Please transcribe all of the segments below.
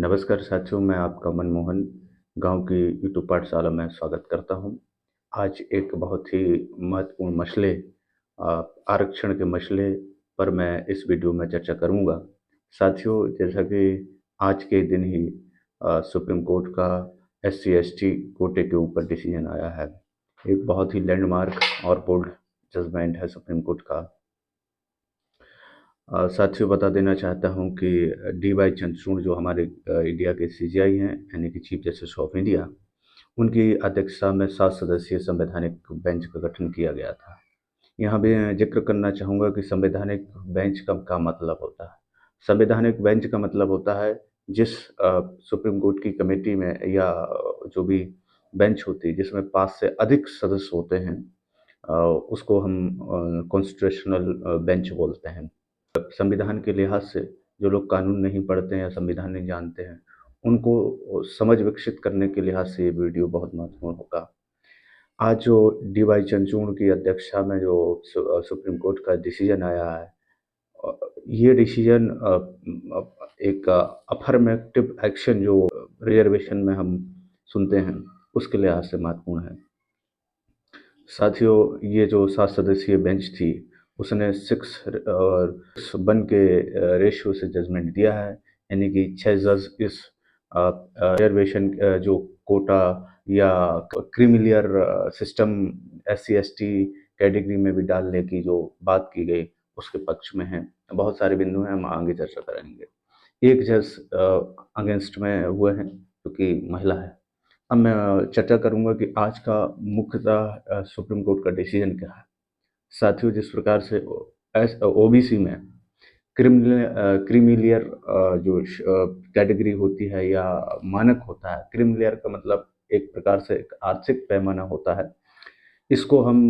नमस्कार साथियों, मैं आपका मनमोहन गाँव की यूट्यूब पाठशाला में स्वागत करता हूँ। आज एक बहुत ही महत्वपूर्ण मसले आरक्षण के मसले पर मैं इस वीडियो में चर्चा करूँगा। साथियों, जैसा कि आज के दिन ही सुप्रीम कोर्ट का SC/ST कोटे के ऊपर डिसीजन आया है। एक बहुत ही लैंडमार्क और बोल्ड जजमेंट है सुप्रीम कोर्ट का। साथियों, बता देना चाहता हूँ कि DY चंद्रचूड़ जो हमारे इंडिया के CJI हैं, यानी कि चीफ जस्टिस ऑफ इंडिया, उनकी अध्यक्षता में 7 सदस्यीय संवैधानिक बेंच का गठन किया गया था। यहाँ भी जिक्र करना चाहूँगा कि संवैधानिक बेंच का क्या मतलब होता है। संवैधानिक बेंच का मतलब होता है जिस सुप्रीम कोर्ट की कमेटी में या जो भी बेंच होती है जिसमें 5 से अधिक सदस्य होते हैं, उसको हम कॉन्स्टिट्यूशनल बेंच बोलते हैं। संविधान के लिहाज से जो लोग कानून नहीं पढ़ते हैं या संविधान नहीं जानते हैं, उनको समझ विकसित करने के लिहाज से ये वीडियो बहुत महत्वपूर्ण होगा। आज जो DY चंद्रचूड़ की अध्यक्षता में जो सुप्रीम कोर्ट का डिसीजन आया है, ये डिसीजन एक अफर्मेटिव एक्शन जो रिजर्वेशन में हम सुनते हैं, उसके लिहाज से महत्वपूर्ण है। साथियों, ये जो 7 सदस्यीय बेंच थी, उसने 6-1 के रेशियो से जजमेंट दिया है, यानी कि 6 जज इस रिजर्वेशन जो कोटा या क्रीमिलियर सिस्टम SC/ST कैटेगरी में भी डालने की जो बात की गई, उसके पक्ष में है। बहुत सारे बिंदु हैं, हम आगे चर्चा करेंगे। एक जज अगेंस्ट में हुए हैं, क्योंकि महिला है। अब मैं चर्चा करूंगा कि आज का मुख्यतः सुप्रीम कोर्ट का डिसीजन क्या है। साथियों, जिस प्रकार से OBC में क्रीमिलियर जो कैटेगरी होती है या मानक होता है, क्रीमिलियर का मतलब एक प्रकार से एक आर्थिक पैमाना होता है। इसको हम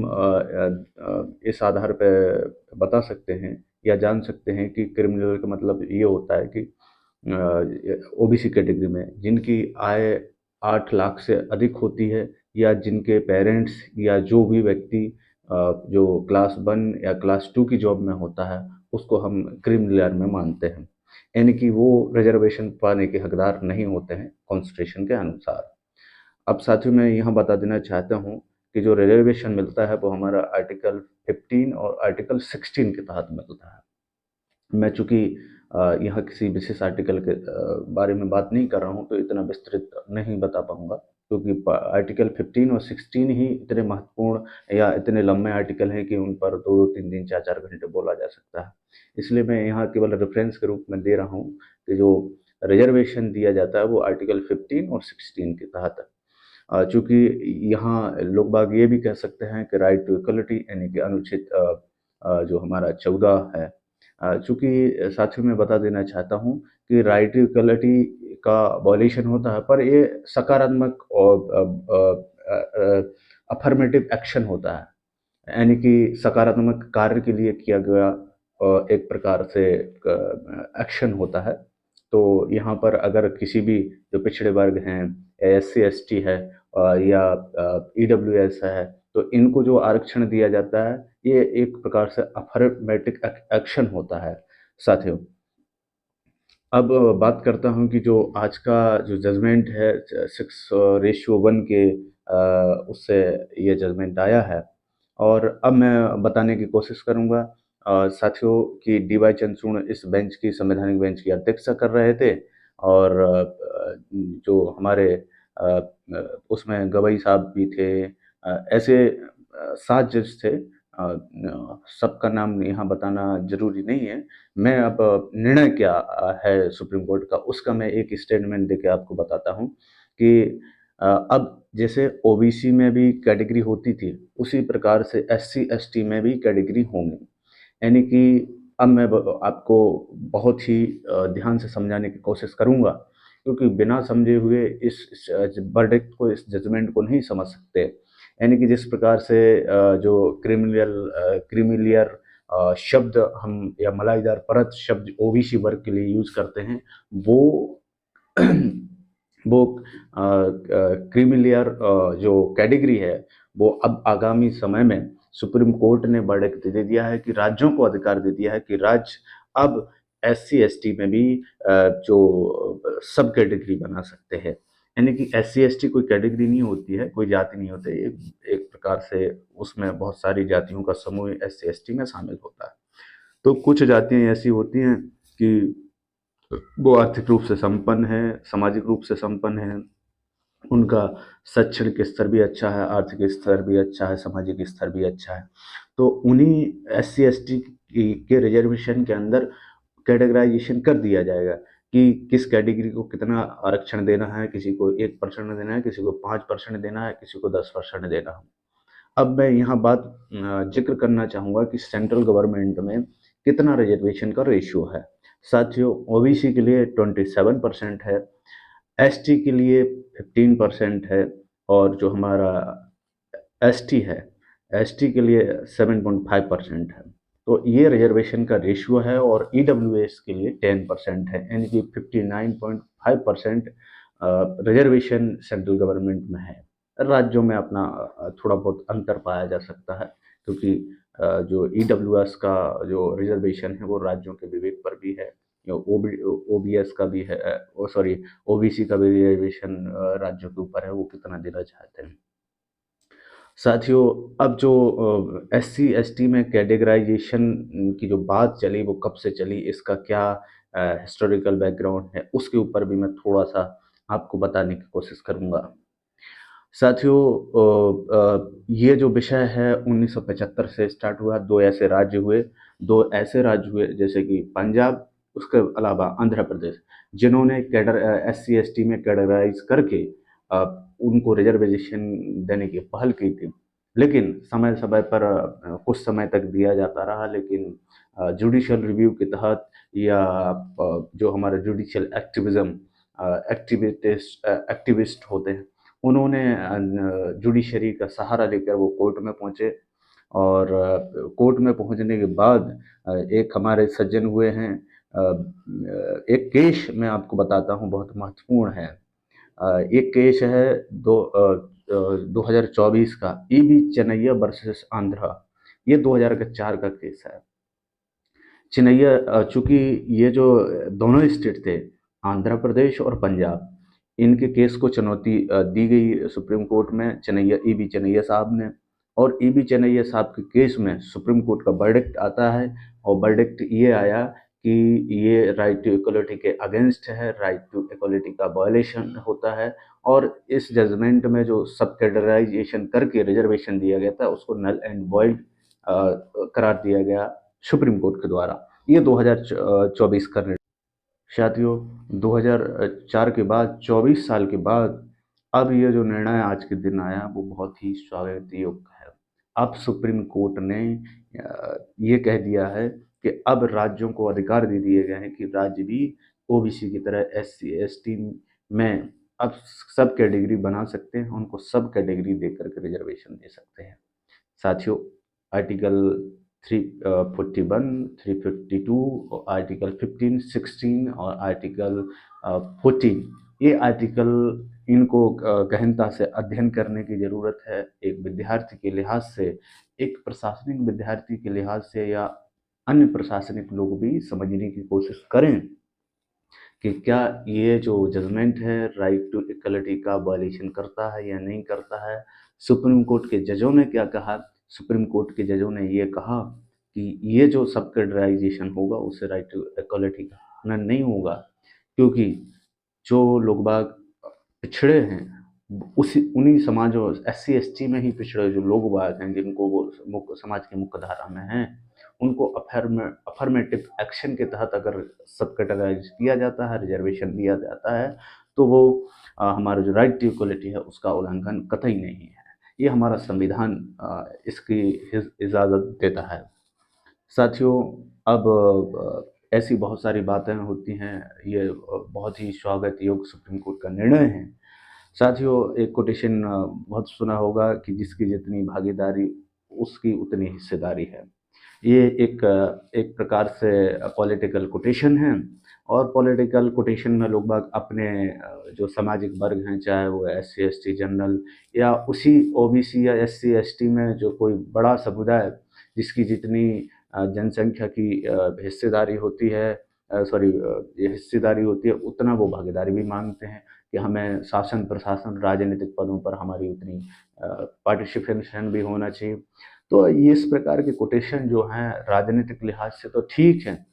इस आधार पे बता सकते हैं या जान सकते हैं कि क्रीमिलियर का मतलब ये होता है कि OBC कैटेगरी में जिनकी आय 8 लाख से अधिक होती है या जिनके पेरेंट्स या जो भी व्यक्ति जो क्लास 1 या क्लास 2 की जॉब में होता है, उसको हम क्रीमिलियर में मानते हैं, यानी कि वो रिजर्वेशन पाने के हकदार नहीं होते हैं कॉन्स्टिट्यूशन के अनुसार। अब साथियों, मैं यहाँ बता देना चाहता हूँ कि जो रिजर्वेशन मिलता है वो हमारा आर्टिकल 15 और आर्टिकल 16 के तहत मिलता है। मैं चूँकि यहाँ किसी विशेष आर्टिकल के बारे में बात नहीं कर रहा हूँ, तो इतना विस्तृत नहीं बता पाऊँगा, क्योंकि आर्टिकल 15 और 16 ही इतने महत्वपूर्ण या इतने लंबे आर्टिकल हैं कि उन पर 2-2, 3 दिन, 4-4 घंटे बोला जा सकता है। इसलिए मैं यहाँ केवल रेफरेंस के रूप में दे रहा हूँ कि जो रिजर्वेशन दिया जाता है वो आर्टिकल 15 और 16 के तहत है। चूँकि यहाँ लोग बाग ये भी कह सकते हैं कि राइट टू इक्वलिटी, यानी कि अनुच्छेद जो हमारा 14 है। चूँकि साथियों, मैं बता देना चाहता हूँ कि राइट टू इक्वलिटी का वॉयलेशन होता है, पर ये सकारात्मक और अफर्मेटिव एक्शन होता है, यानी कि सकारात्मक कार्य के लिए किया गया एक प्रकार से एक्शन होता है। तो यहाँ पर अगर किसी भी जो पिछड़े वर्ग हैं, SC/ST है या EWS है, तो इनको जो आरक्षण दिया जाता है, ये एक प्रकार से अफर्मेटिव एक्शन होता है। साथियों, अब बात करता हूँ कि जो आज का जो जजमेंट है 6:1 के उससे ये जजमेंट आया है, और अब मैं बताने की कोशिश करूँगा। साथियों, कि DY चंद्रचूड़ इस बेंच की, संवैधानिक बेंच की अध्यक्षता कर रहे थे, और जो हमारे उसमें गवई साहब भी थे। ऐसे 7 जज थे। सबका नाम यहाँ बताना ज़रूरी नहीं है। मैं अब निर्णय क्या है सुप्रीम कोर्ट का, उसका मैं एक स्टेटमेंट देके आपको बताता हूँ कि अब जैसे OBC में भी कैटेगरी होती थी, उसी प्रकार से SC/ST में भी कैटेगरी होंगी। यानी कि अब मैं आपको बहुत ही ध्यान से समझाने की कोशिश करूँगा, क्योंकि बिना समझे हुए इस वर्डिक्ट को, इस जजमेंट को नहीं समझ सकते। यानी कि जिस प्रकार से जो क्रीमिलियर शब्द हम या मलाईदार परत शब्द OBC वर्ग के लिए यूज़ करते हैं, वो वो क्रीमिलियर जो कैटेगरी है, वो अब आगामी समय में सुप्रीम कोर्ट ने वर्डिक्ट दे दिया है कि राज्यों को अधिकार दे दिया है कि राज्य अब SC/ST में भी जो सब कैटेगरी बना सकते हैं। यानी कि SC/ST कोई कैटेगरी नहीं होती है, कोई जाति नहीं होती है, एक प्रकार से उसमें बहुत सारी जातियों का समूह SC/ST में शामिल होता है। तो कुछ जातियाँ ऐसी होती हैं कि वो आर्थिक रूप से संपन्न है, सामाजिक रूप से संपन्न है, उनका शैक्षणिक स्तर भी अच्छा है, आर्थिक स्तर भी अच्छा है, सामाजिक स्तर भी अच्छा है। तो उन्हीं SC/ST के रिजर्वेशन के अंदर कैटेगराइजेशन कर दिया जाएगा कि किस कैटेगरी को कितना आरक्षण देना है, किसी को 1% देना है, किसी को 5% देना है, किसी को 10% देना है। अब मैं यहाँ बात जिक्र करना चाहूँगा कि सेंट्रल गवर्नमेंट में कितना रिजर्वेशन का रेशियो है। साथियों, ओबीसी के लिए 27% है, एसटी के लिए 15% है, और जो हमारा एसटी है, एसटी के लिए 7.5% है। तो ये रिजर्वेशन का रेशियो है, और ईडब्ल्यूएस के लिए 10% है, यानी कि 59.5% रिजर्वेशन सेंट्रल गवर्नमेंट में है। राज्यों में अपना थोड़ा बहुत अंतर पाया जा सकता है, क्योंकि जो ईडब्ल्यूएस का जो रिजर्वेशन है वो राज्यों के विवेक पर भी है, ओबीएस का भी है, सॉरी, ओबीसी का भी रिजर्वेशन राज्यों के ऊपर है, वो कितना देना चाहते हैं। साथियों, अब जो SC/ST में कैटेगराइजेशन की जो बात चली वो कब से चली, इसका क्या हिस्टोरिकल बैकग्राउंड है, उसके ऊपर भी मैं थोड़ा सा आपको बताने की कोशिश करूँगा। साथियों, ये जो विषय है 1975 से स्टार्ट हुआ। दो ऐसे राज्य हुए जैसे कि पंजाब, उसके अलावा आंध्र प्रदेश, जिन्होंने SC/ST में कैटेगराइज करके उनको रिजर्वेशन देने की पहल की थी। लेकिन समय समय पर कुछ समय तक दिया जाता रहा, लेकिन जुडिशियल रिव्यू के तहत या जो हमारे जुडिशियल एक्टिविस्ट होते हैं, उन्होंने जुडिशरी का सहारा लेकर वो कोर्ट में पहुँचे, और कोर्ट में पहुँचने के बाद एक हमारे सज्जन हुए हैं। एक केस मैं आपको बताता हूँ, बहुत महत्वपूर्ण है। एक केस है 2024 का, ईबी चेन्नैया वर्सेस आंध्रा। ये 2004 का केस है। चूंकि ये जो दोनों स्टेट थे, आंध्र प्रदेश और पंजाब, इनके केस को चुनौती दी गई सुप्रीम कोर्ट में ईबी चेन्नैया साहब ने, और ईबी चेन्नैया साहब के केस में सुप्रीम कोर्ट का वर्डिक्ट आता है, और वर्डिक्ट ये आया कि ये राइट टू इक्वलिटी के अगेंस्ट है, राइट टू इक्वलिटी का वायलेशन होता है, और इस जजमेंट में जो सब कैटेगराइजेशन करके रिजर्वेशन दिया गया था उसको नल एंड वॉइड करार दिया गया सुप्रीम कोर्ट के द्वारा। ये 2024 का निर्णय। साथियों, 2004 के बाद 24 साल के बाद अब ये जो निर्णय आज के दिन आया वो बहुत ही स्वागत योग्य है। अब सुप्रीम कोर्ट ने ये कह दिया है कि अब राज्यों को अधिकार दे दिए गए हैं कि राज्य भी ओबीसी की तरह SC/ST में अब सब कैटेगरी बना सकते हैं, उनको सब कैटेगरी दे करके रिजर्वेशन दे सकते हैं। साथियों, आर्टिकल 341, 352 और आर्टिकल 15, 16 और आर्टिकल 14, ये आर्टिकल, इनको गहनता से अध्ययन करने की ज़रूरत है। एक विद्यार्थी के लिहाज से, एक प्रशासनिक विद्यार्थी के लिहाज से, या अन्य प्रशासनिक लोग भी समझने की कोशिश करें कि क्या ये जो जजमेंट है राइट टू इक्वलिटी का वायलेशन करता है या नहीं करता है। सुप्रीम कोर्ट के जजों ने क्या कहा? सुप्रीम कोर्ट के जजों ने ये कहा कि ये जो सब कैटेगराइजेशन होगा उससे राइट टू इक्वलिटी का हनन नहीं होगा, क्योंकि जो लोग बाग पिछड़े हैं, उन्हीं समाजों, SC/ST में ही पिछड़े जो लोग बाग हैं, जिनको वो समाज की मुख्य धारा में हैं, उनको अफर्मेटिव एक्शन के तहत अगर सब कैटेगराइज किया जाता है, रिजर्वेशन दिया जाता है, तो वो हमारा जो राइट टू इक्वलिटी है उसका उल्लंघन कतई नहीं है। ये हमारा संविधान इसकी इजाज़त देता है। साथियों, अब ऐसी बहुत सारी बातें होती हैं, ये बहुत ही स्वागत योग्य सुप्रीम कोर्ट का निर्णय है। साथियों, एक कोटेशन बहुत सुना होगा कि जिसकी जितनी भागीदारी उसकी उतनी हिस्सेदारी है। ये एक प्रकार से पॉलिटिकल कोटेशन है, और पॉलिटिकल कोटेशन में लोग बाग अपने जो सामाजिक वर्ग हैं, चाहे वो SC/ST जनरल, या उसी ओबीसी या SC/ST में जो कोई बड़ा समुदाय जिसकी जितनी जनसंख्या की हिस्सेदारी होती है, सॉरी ये हिस्सेदारी होती है, उतना वो भागीदारी भी मांगते हैं कि हमें शासन प्रशासन राजनीतिक पदों पर हमारी उतनी पार्टिसिपेशन भी होना चाहिए। तो ये इस प्रकार के कोटेशन जो हैं राजनीतिक लिहाज से तो ठीक हैं,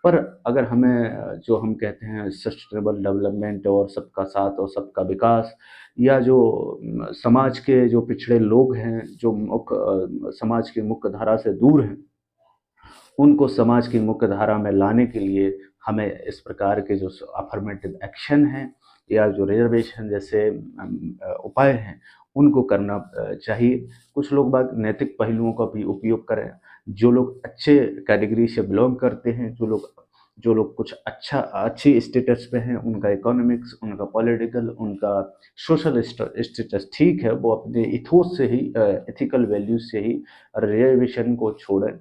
पर अगर हमें जो हम कहते हैं सस्टेनेबल डेवलपमेंट और सबका साथ और सबका विकास, या जो समाज के जो पिछड़े लोग हैं, जो समाज की मुख्य धारा से दूर हैं, उनको समाज की मुख्य धारा में लाने के लिए हमें इस प्रकार के जो अफर्मेटिव एक्शन हैं या जो रिजर्वेशन जैसे उपाय हैं, उनको करना चाहिए। कुछ लोग बाग नैतिक पहलुओं का भी उपयोग करें। जो लोग अच्छे कैटेगरी से बिलोंग करते हैं, जो लोग कुछ अच्छी स्टेटस पे हैं, उनका इकोनॉमिक्स, उनका पॉलिटिकल, उनका सोशल स्टेटस ठीक है, वो अपने इथोस से ही एथिकल वैल्यूज से ही रिजर्वेशन को छोड़ें।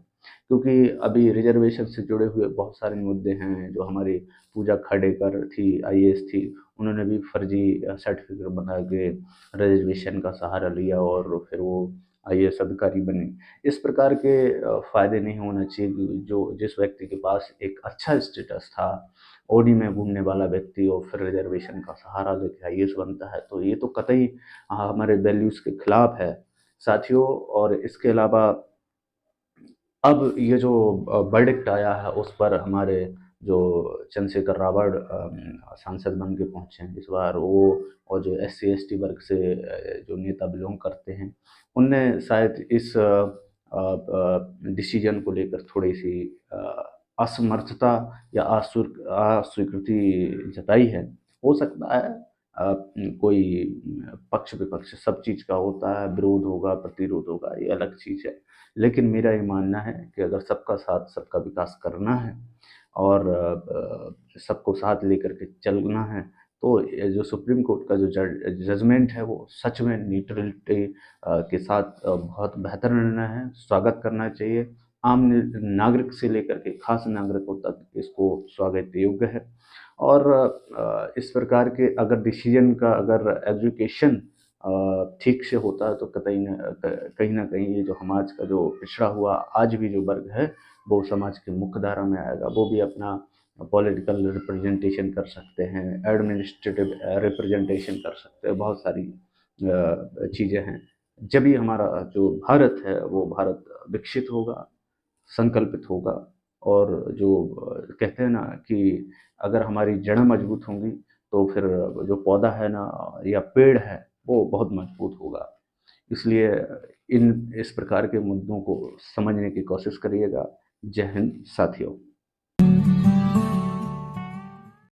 क्योंकि अभी रिजर्वेशन से जुड़े हुए बहुत सारे मुद्दे हैं। जो हमारी पूजा खाड़ेकर थी, आईएएस थी, उन्होंने भी फर्जी सर्टिफिकेट बना के रिजर्वेशन का सहारा लिया और फिर वो आईएएस अधिकारी बने। इस प्रकार के फायदे नहीं होना चाहिए कि जो जिस व्यक्ति के पास एक अच्छा स्टेटस था, ऑडी में घूमने वाला व्यक्ति और फिर रिजर्वेशन का सहारा लेके आईएएस बनता है, तो ये तो कतई हमारे वैल्यूज के खिलाफ है साथियों। और इसके अलावा अब ये जो वर्डिक्ट आया है, उस पर हमारे जो चंद्रशेखर रावण सांसद बन के पहुँचे हैं इस बार, वो और जो एससी एसटी वर्ग से जो नेता बिलोंग करते हैं, उनने शायद इस डिसीजन को लेकर थोड़ी सी असमर्थता या अस्वीकृति जताई है। हो सकता है कोई पक्ष विपक्ष सब चीज़ का होता है, विरोध होगा, प्रतिरोध होगा, ये अलग चीज़ है। लेकिन मेरा ये मानना है कि अगर सबका साथ सबका विकास करना है और सबको साथ लेकर के चलना है, तो ये जो सुप्रीम कोर्ट का जो जजमेंट है, वो सच में न्यूट्रलिटी के साथ बहुत बेहतर निर्णय है, स्वागत करना चाहिए। आम नागरिक से लेकर के खास नागरिकों तक इसको स्वागत योग्य है। और इस प्रकार के अगर डिसीजन का अगर एजुकेशन ठीक से होता है, तो कहीं न कहीं ये जो समाज का जो पिछड़ा हुआ आज भी जो वर्ग है, वो समाज की मुख्य धारा में आएगा। वो भी अपना पॉलिटिकल रिप्रेजेंटेशन कर सकते हैं, एडमिनिस्ट्रेटिव रिप्रेजेंटेशन कर सकते हैं, बहुत सारी चीज़ें हैं। जब ये हमारा जो भारत है, वो भारत विकसित होगा, संकल्पित होगा। और जो कहते हैं ना कि अगर हमारी जड़ें मजबूत होंगी, तो फिर जो पौधा है ना या पेड़ है, वो बहुत मजबूत होगा। इसलिए इस प्रकार के मुद्दों को समझने की कोशिश करिएगा। जय हिंद साथियों।